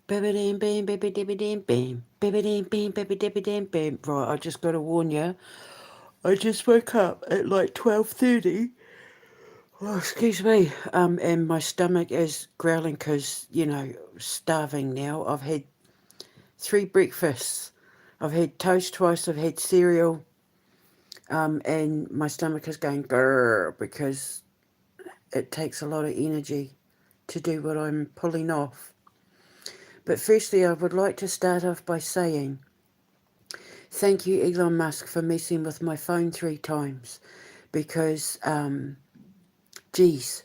Bam, bam, bam, bam, bam, bam, bam, bam. Right, I just got to warn you. I just woke up at like 12:30. Oh, excuse me. And my stomach is growling because, starving now. I've had 3 breakfasts. I've had toast twice. I've had cereal. And my stomach is going grrr because it takes a lot of energy to do what I'm pulling off. But firstly, I would like to start off by saying thank you, Elon Musk, for messing with my phone 3 times because, geez,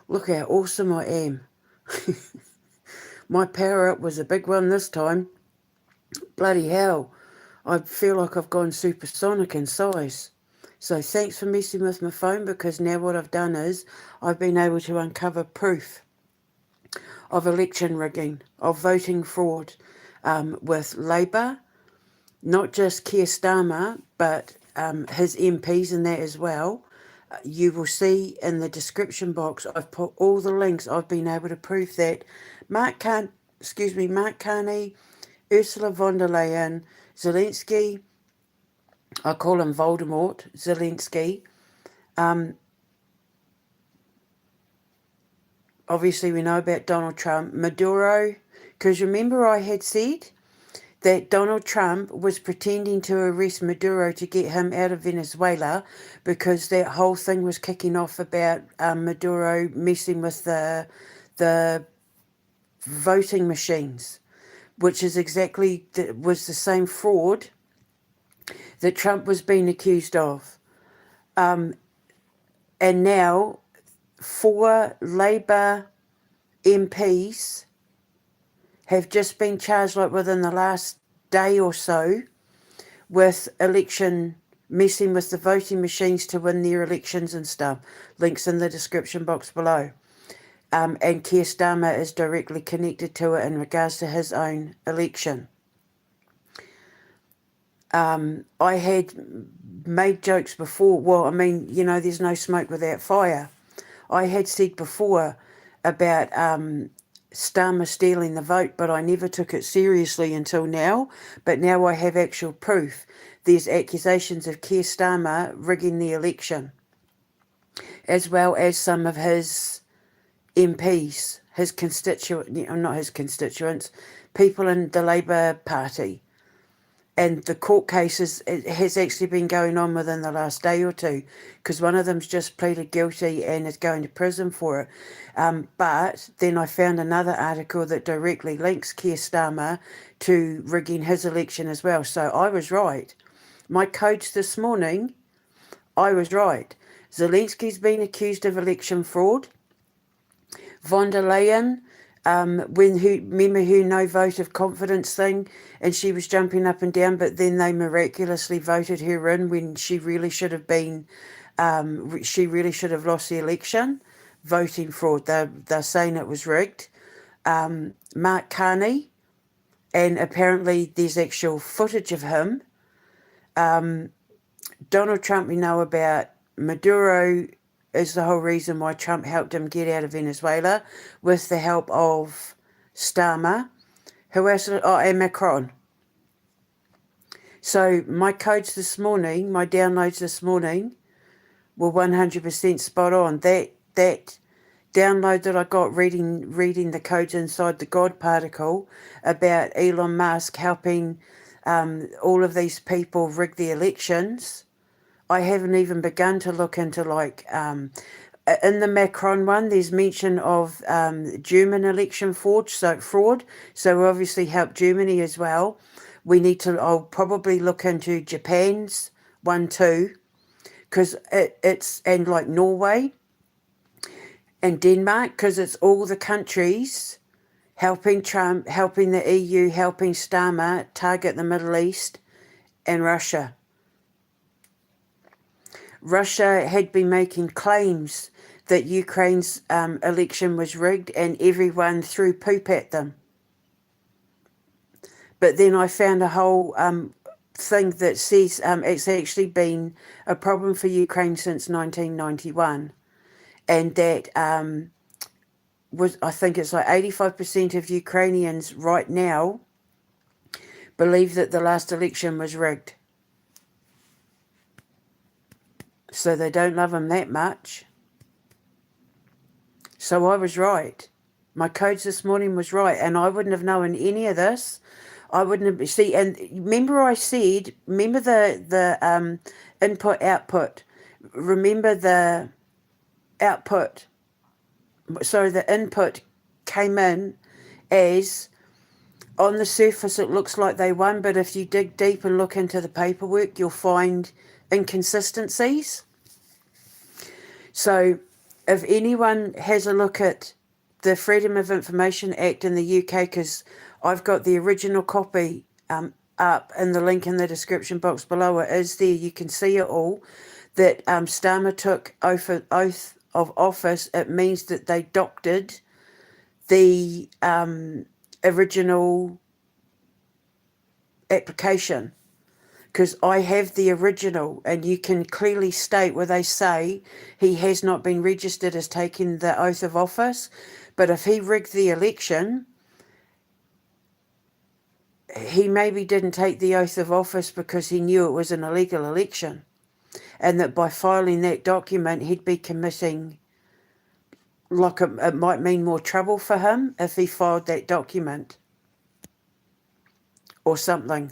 look how awesome I am. My power up was a big one this time. Bloody hell, I feel like I've gone supersonic in size. So thanks for messing with my phone because now what I've done is I've been able to uncover proof of election rigging, of voting fraud with Labour, not just Keir Starmer, but his MPs and that as well. You will see in the description box, I've put all the links. I've been able to prove that Mark Carney, Ursula von der Leyen, Zelensky, I call him Voldemort, Zelensky. Obviously, we know about Donald Trump, Maduro, because remember I had said that Donald Trump was pretending to arrest Maduro to get him out of Venezuela because that whole thing was kicking off about Maduro messing with the voting machines, which is was the same fraud that Trump was being accused of. And now 4 Labour MPs have just been charged like within the last day or so with messing with the voting machines to win their elections and stuff. Links in the description box below. And Keir Starmer is directly connected to it in regards to his own election. I had made jokes before. Well, I mean, there's no smoke without fire. I had said before about Starmer stealing the vote, but I never took it seriously until now. But now I have actual proof. There's accusations of Keir Starmer rigging the election, as well as some of his MPs, not his constituents, people in the Labour Party. And the court case has actually been going on within the last day or two because one of them's just pleaded guilty and is going to prison for it. But then I found another article that directly links Keir Starmer to rigging his election as well. So I was right. My coach this morning, I was right. Zelensky's been accused of election fraud. Von der Leyen, remember her no vote of confidence thing, and she was jumping up and down, but then they miraculously voted her in when she really should have been, she really should have lost the election. Voting fraud. They're saying it was rigged. Mark Carney, and apparently there's actual footage of him. Donald Trump, we know about. Maduro is the whole reason why Trump helped him get out of Venezuela with the help of Starmer. Who else? And Macron. So my codes this morning, my downloads this morning were 100% spot on. That download that I got reading the codes inside the God particle about Elon Musk helping all of these people rig the elections. I haven't even begun to look into in the Macron one, there's mention of German election fraud, so obviously help Germany as well. I'll probably look into Japan's one too, because and like Norway and Denmark, because it's all the countries helping Trump, helping the EU, helping Starmer target the Middle East and Russia. Russia had been making claims that Ukraine's election was rigged and everyone threw poop at them. But then I found a whole thing that says it's actually been a problem for Ukraine since 1991, and that I think it's like 85% of Ukrainians right now believe that the last election was rigged. So they don't love him that much. So I was right. My codes this morning was right, and I wouldn't have known any of this. I wouldn't have and remember I said, remember the input output. Remember the output. So the input came in as, on the surface it looks like they won, but if you dig deep and look into the paperwork, you'll find inconsistencies. So if anyone has a look at the Freedom of Information Act in the UK, because I've got the original copy up, and the link in the description box below it is there, you can see it all, that Starmer took oath of office. It means that they doctored the original application, because I have the original, and you can clearly state where they say he has not been registered as taking the oath of office. But if he rigged the election, he maybe didn't take the oath of office because he knew it was an illegal election, and that by filing that document he'd be committing, like it might mean more trouble for him if he filed that document or something.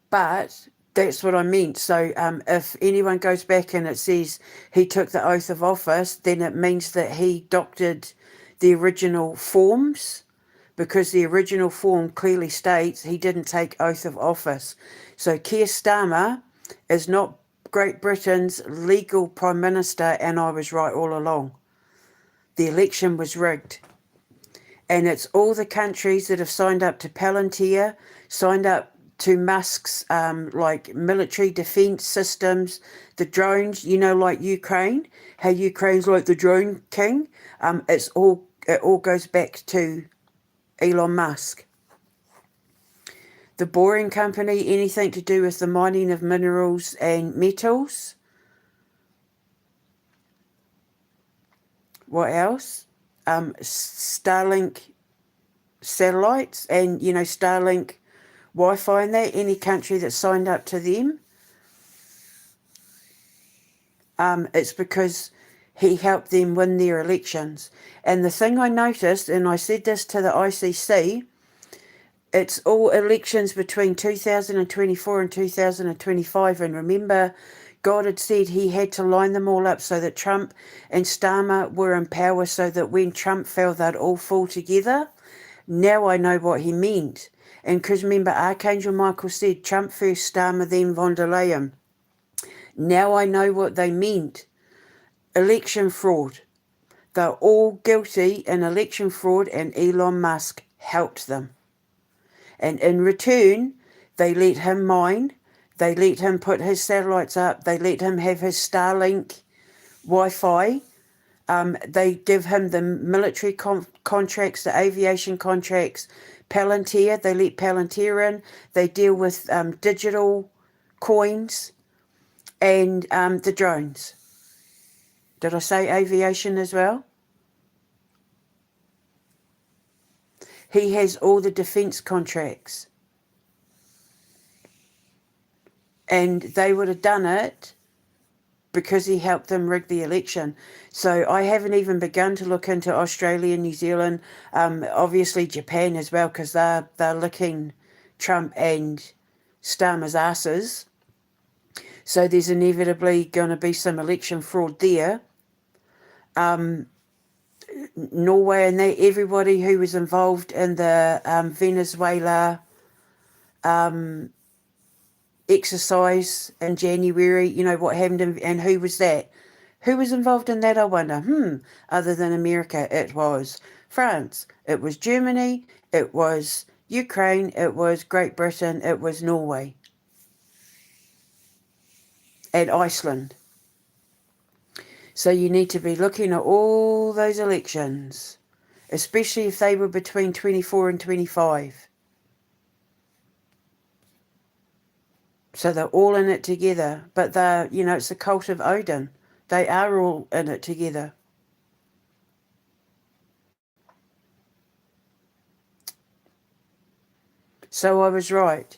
But that's what I meant. So if anyone goes back and it says he took the oath of office, then it means that he doctored the original forms, because the original form clearly states he didn't take oath of office. So Keir Starmer is not Great Britain's legal Prime Minister, and I was right all along. The election was rigged. And it's all the countries that have signed up to Palantir, signed up to Musk's like military defense systems, the drones, like Ukraine, how Ukraine's like the drone king. It all goes back to Elon Musk. The Boring Company, anything to do with the mining of minerals and metals. What else? Starlink satellites, and Starlink Wi-Fi and that, any country that signed up to them, it's because he helped them win their elections. And the thing I noticed, and I said this to the ICC, it's all elections between 2024 and 2025. And remember, God had said he had to line them all up so that Trump and Starmer were in power, so that when Trump fell, they'd all fall together. Now I know what he meant. And because remember, Archangel Michael said Trump first, Starmer, then von der Leyen. Now I know what they meant. Election fraud. They're all guilty in election fraud, and Elon Musk helped them. And in return, they let him mine. They let him put his satellites up. They let him have his Starlink Wi-Fi. They give him the military contracts, the aviation contracts, Palantir. They let Palantir in. They deal with digital coins and the drones. Did I say aviation as well? He has all the defence contracts. And they would have done it because he helped them rig the election. So I haven't even begun to look into Australia, New Zealand, obviously Japan as well, because they're licking Trump and Starmer's asses. So there's inevitably going to be some election fraud there. Norway and everybody who was involved in the Venezuela exercise in January, what happened and who was that? Who was involved in that, I wonder? Other than America, it was France, it was Germany, it was Ukraine, it was Great Britain, it was Norway and Iceland. So you need to be looking at all those elections, especially if they were between 24 and 25. So they're all in it together, but they're, it's the cult of Odin. They are all in it together. So I was right.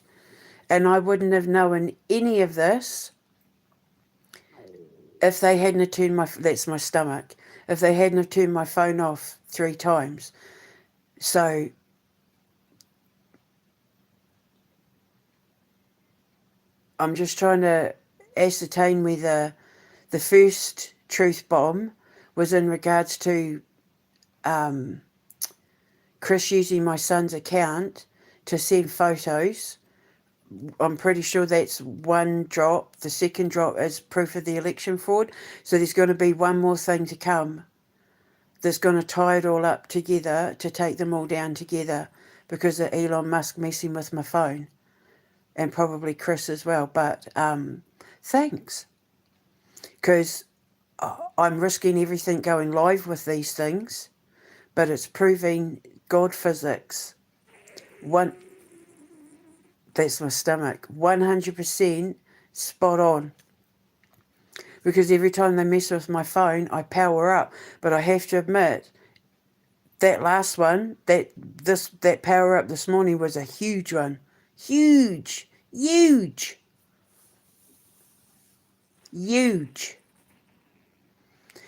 And I wouldn't have known any of this if they hadn't have turned that's my stomach, if they hadn't have turned my phone off 3 times. So I'm just trying to ascertain whether the first truth bomb was in regards to Chris using my son's account to send photos. I'm pretty sure that's one drop. The second drop is proof of the election fraud. So there's going to be one more thing to come that's going to tie it all up together to take them all down together because of Elon Musk messing with my phone. And probably Chris as well. But thanks. Because I'm risking everything going live with these things. But it's proving God physics. That's my stomach. 100% spot on. Because every time they mess with my phone, I power up. But I have to admit, that last one, that power up this morning was a huge one. Huge. Huge. Huge.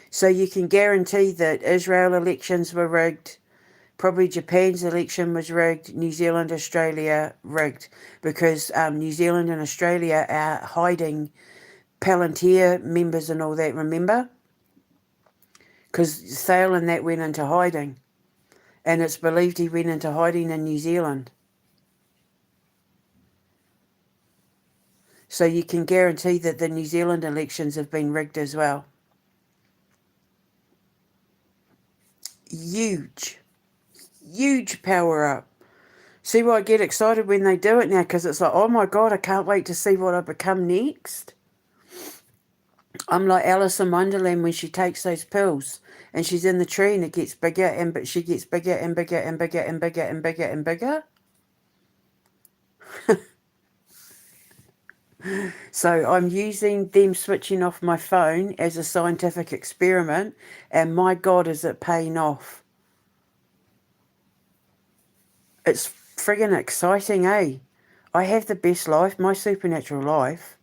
So you can guarantee that Israel elections were rigged. Probably Japan's election was rigged. New Zealand, Australia, rigged. Because New Zealand and Australia are hiding Palantir members and all that, remember? Because Thale and that went into hiding. And it's believed he went into hiding in New Zealand. So you can guarantee that the New Zealand elections have been rigged as well. Huge. Huge power up. See why I get excited when they do it now? Because it's like, oh my God, I can't wait to see what I become next. I'm like Alice in Wonderland when she takes those pills and she's in the tree and it gets bigger and she gets bigger and bigger and bigger and bigger and bigger and bigger. So I'm using them switching off my phone as a scientific experiment, and my God, is it paying off. It's friggin' exciting, eh? I have the best life. My supernatural life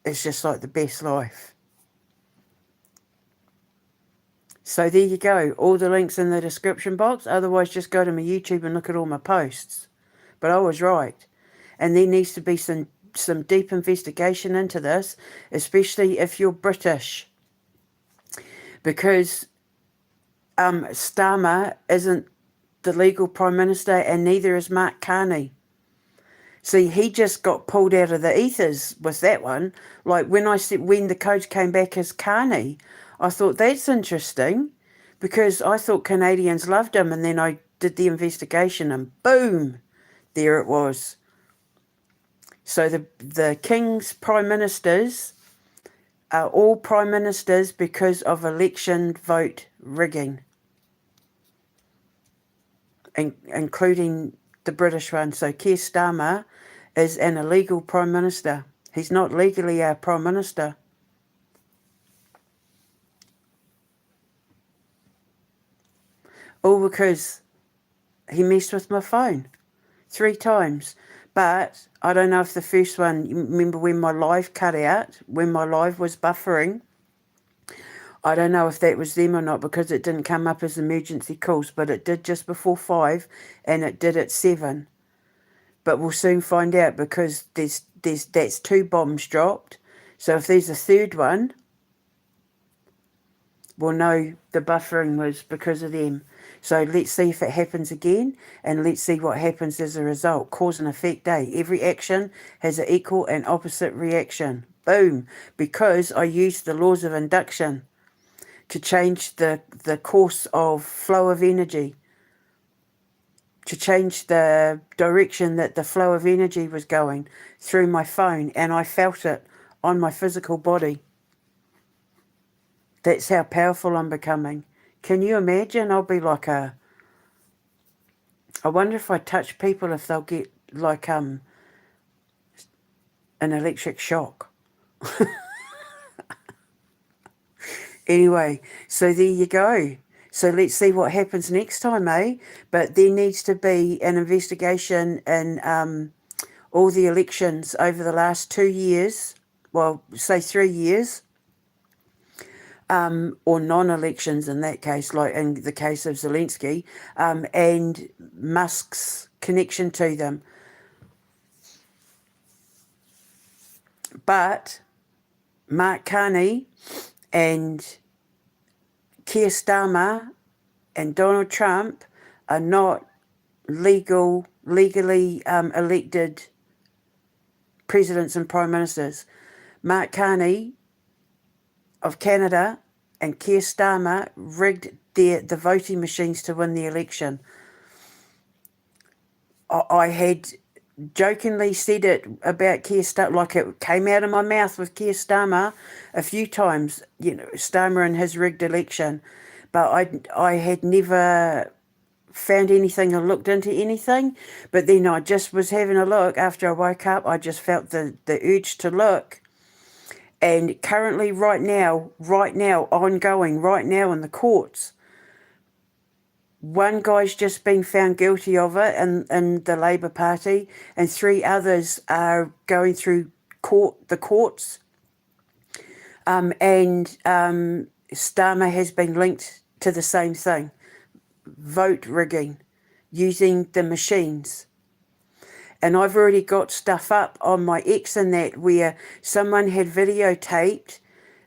is just like the best life. So there you go. All the links in the description box. Otherwise, just go to my YouTube and look at all my posts. But I was right. And there needs to be some deep investigation into this, especially if you're British. Because Starmer isn't the legal Prime Minister and neither is Mark Carney. See, he just got pulled out of the ethers with that one. Like when the coach came back as Carney, I thought that's interesting because I thought Canadians loved him, and then I did the investigation and boom, there it was. So the King's Prime Ministers are all Prime Ministers because of election vote rigging, including the British one. So Keir Starmer is an illegal Prime Minister. He's not legally our Prime Minister. All because he messed with my phone 3 times. But I don't know if the first one, you remember when my live cut out, when my live was buffering, I don't know if that was them or not because it didn't come up as emergency calls, but it did just before 5 and it did at 7. But we'll soon find out because that's 2 bombs dropped. So if there's a third one, we'll know the buffering was because of them. So let's see if it happens again, and let's see what happens as a result. Cause and effect, eh? Every action has an equal and opposite reaction. Boom. Because I used the laws of induction to change the course of flow of energy, to change the direction that the flow of energy was going through my phone, and I felt it on my physical body. That's how powerful I'm becoming. Can you imagine? I'll be like I wonder if I touch people if they'll get like an electric shock. Anyway, so there you go. So let's see what happens next time, eh? But there needs to be an investigation in all the elections over the last 2 years, well, say 3 years, or non-elections in that case, like in the case of Zelensky, and Musk's connection to them. But Mark Carney and Keir Starmer and Donald Trump are not legally elected presidents and prime ministers. Mark Carney of Canada and Keir Starmer rigged the voting machines to win the election. I had jokingly said it about Keir Starmer, like it came out of my mouth with Keir Starmer a few times, Starmer and his rigged election. But I had never found anything or looked into anything. But then I just was having a look after I woke up. I just felt the urge to look. And currently, right now, ongoing, right now in the courts, one guy's just been found guilty of it in the Labour Party, and 3 others are going through the courts. And Starmer has been linked to the same thing, vote rigging, using the machines. And I've already got stuff up on my X and that where someone had videotaped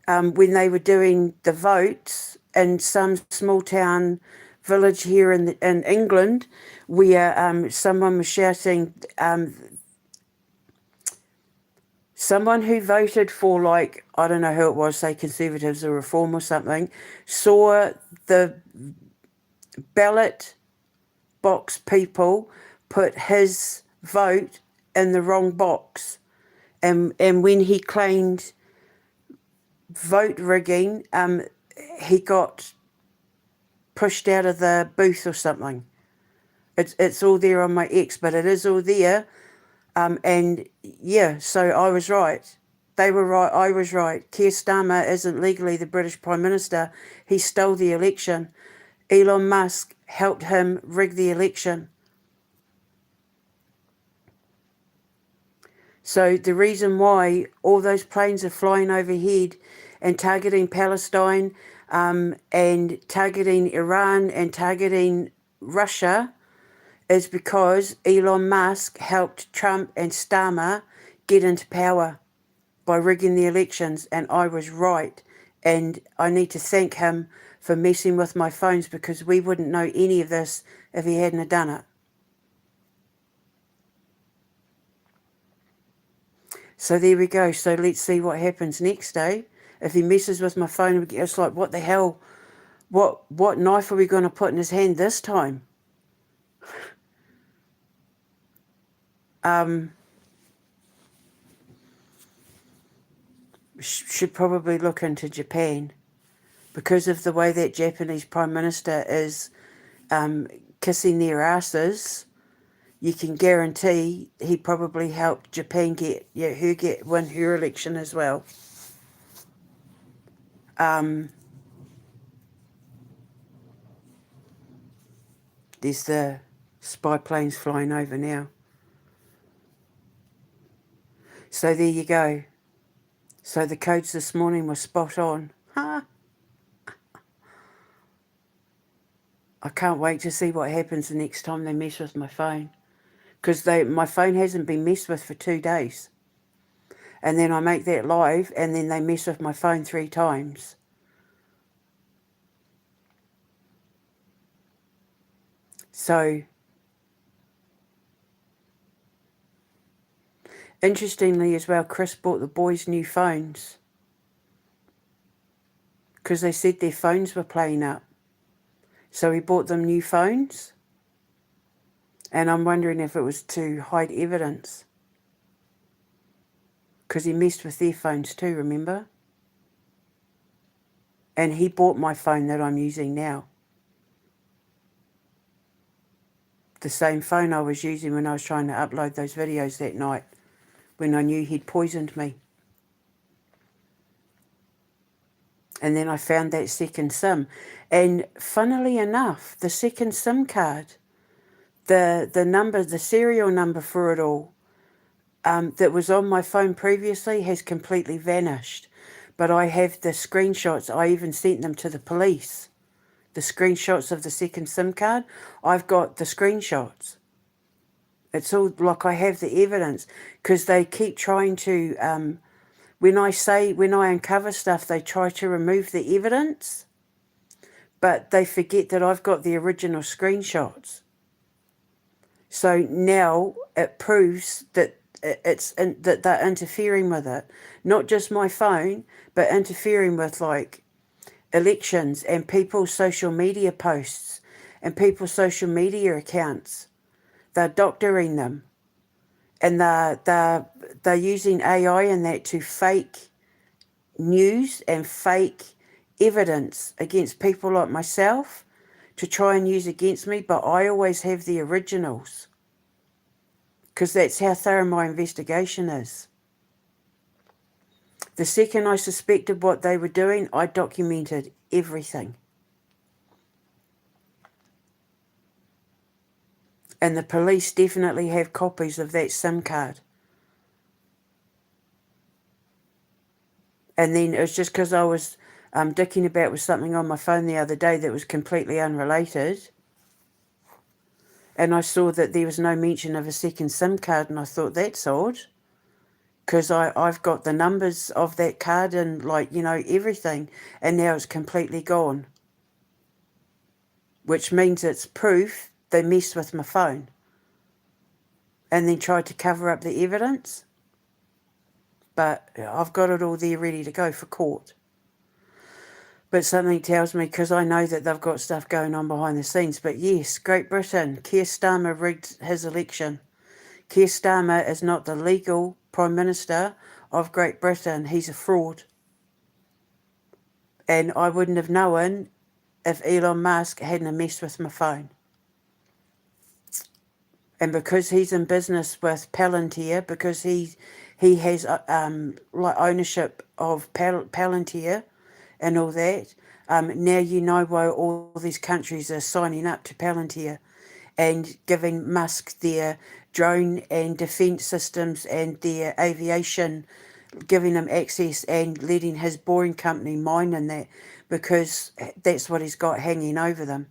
when they were doing the votes in some small town village here in England, where someone was shouting, someone who voted for, like, I don't know who it was, say Conservatives or Reform or something, saw the ballot box people put his vote in the wrong box, and when he claimed vote rigging, he got pushed out of the booth or something. It's all there on my X, but it is all there. And yeah, so I was right. They were right. I was right. Keir Starmer isn't legally the British Prime Minister. He stole the election. Elon Musk helped him rig the election. So the reason why all those planes are flying overhead and targeting Palestine, and targeting Iran and targeting Russia is because Elon Musk helped Trump and Starmer get into power by rigging the elections, and I was right. And I need to thank him for messing with my phones, because we wouldn't know any of this if he hadn't have done it. So there we go. So let's see what happens next, eh? If he messes with my phone, it's like, what the hell? What knife are we going to put in his hand this time? Should probably look into Japan, because of the way that Japanese Prime Minister is kissing their asses. You can guarantee he probably helped Japan win her election as well. There's the spy planes flying over now. So there you go. So the codes this morning were spot on. I can't wait to see what happens the next time they mess with my phone. Because my phone hasn't been messed with for 2 days. And then I make that live, and then they mess with my phone 3 times. So, interestingly as well, Chris bought the boys new phones, because they said their phones were playing up. So he bought them new phones, and I'm wondering if it was to hide evidence, because he messed with their phones too, remember? And he bought my phone that I'm using now. The same phone I was using when I was trying to upload those videos that night, when I knew he'd poisoned me. And then I found that second SIM. And funnily enough, the second SIM card, the number, the serial number for it all, that was on my phone previously has completely vanished. But I have the screenshots. I even sent them to the police. The screenshots of the second SIM card. I've got the screenshots. It's all like I have the evidence, because they keep trying to, when I uncover stuff, they try to remove the evidence, but they forget that I've got the original screenshots. So now it proves that that they're interfering with it, not just my phone, but interfering with like elections and people's social media posts and people's social media accounts. They're doctoring them, and they're using AI and that to fake news and fake evidence against people like myself to try and use against me, but I always have the originals, because that's how thorough my investigation is. The second I suspected what they were doing, I documented everything. And the police definitely have copies of that SIM card. And then it was just because I was dicking about with something on my phone the other day that was completely unrelated. And I saw that there was no mention of a second SIM card, and I thought, that's odd. Because I've got the numbers of that card and, like, you know, everything. And now it's completely gone. Which means it's proof they messed with my phone. And then tried to cover up the evidence. But I've got it all there ready to go for court. But something tells me, because I know that they've got stuff going on behind the scenes. But yes, Great Britain, Keir Starmer rigged his election. Keir Starmer is not the legal Prime Minister of Great Britain. He's a fraud. And I wouldn't have known if Elon Musk hadn't messed with my phone. And because he's in business with Palantir, because he has like ownership of Palantir and all that, now you know why all these countries are signing up to Palantir and giving Musk their drone and defence systems and their aviation, giving him access and letting his boring company mine in that, because that's what he's got hanging over them.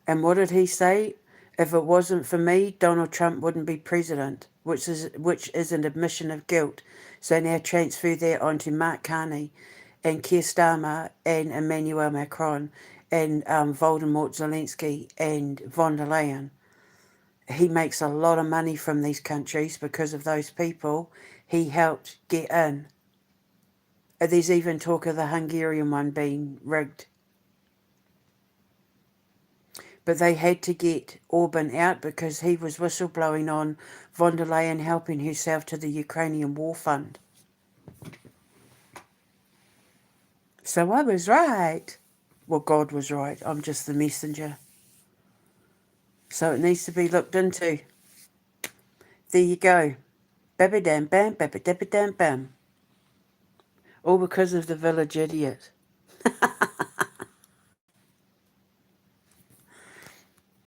And what did he say? If it wasn't for me, Donald Trump wouldn't be president, which is an admission of guilt. So now transfer that onto Mark Carney and Keir Starmer and Emmanuel Macron and Voldemort Zelensky and von der Leyen. He makes a lot of money from these countries because of those people he helped get in. There's even talk of the Hungarian one being rigged. But they had to get Orban out because he was whistleblowing on von der Leyen helping herself to the Ukrainian war fund. So I was right. Well, God was right. I'm just the messenger. So it needs to be looked into. There you go. Babba dam bam, babba dabba dam bam. All because of the village idiot.